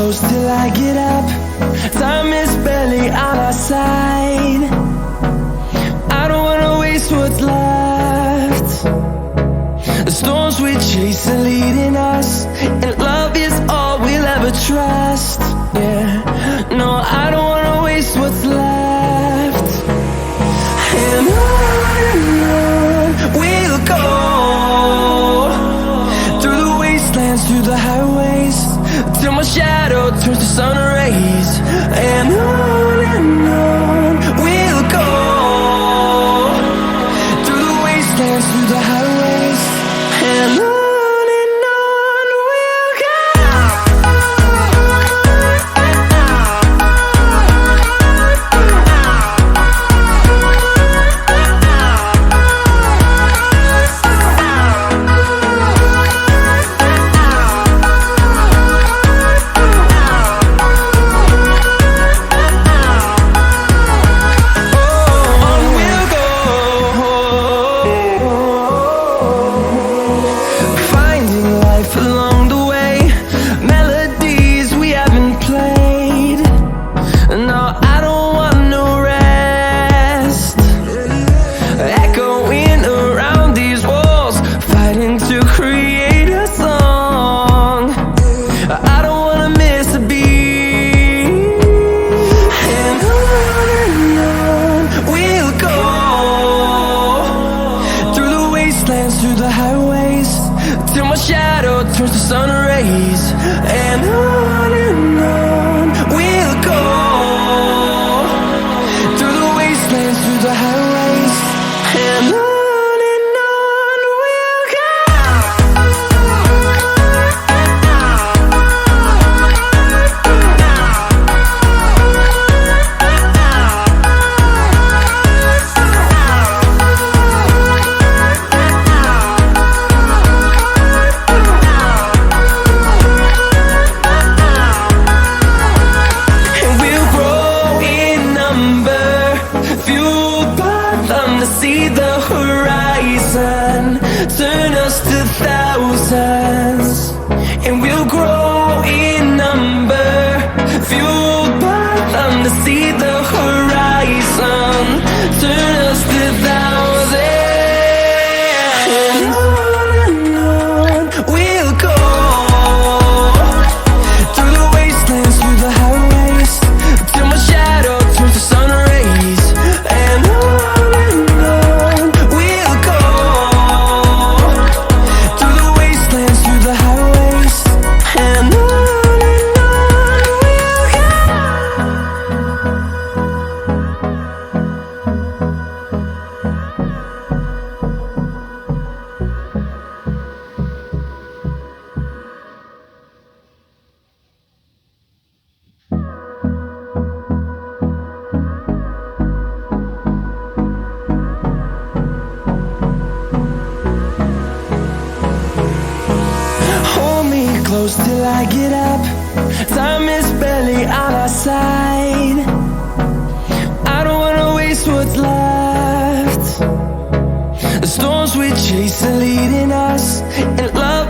close till I get up. Time is barely on our side. I don't wanna waste what's left. The storms we chase are leading us, and love is all we'll ever trust. Yeah, no, I don't wanna waste what's left. And on we'll go, through the wastelands, through the highways, till my shadow turns to sun rays. And on we'll go, through the wastelands, through the highways, and on we'll go. Through the highways, till my shadow turns to sun rays. And on we'll go, through the wastelands, through the highways, and on we'll go. See the horizon, turn us to thousands, and we'll grow in number, fueled by them. To see the horizon, turn us to thousands, and on we'll go, through the wastelands, through the highways, till my shadow turns to sun rays. And close till I get up. Time is barely on our side. I don't wanna waste what's left. The storms we chase are leading us, and love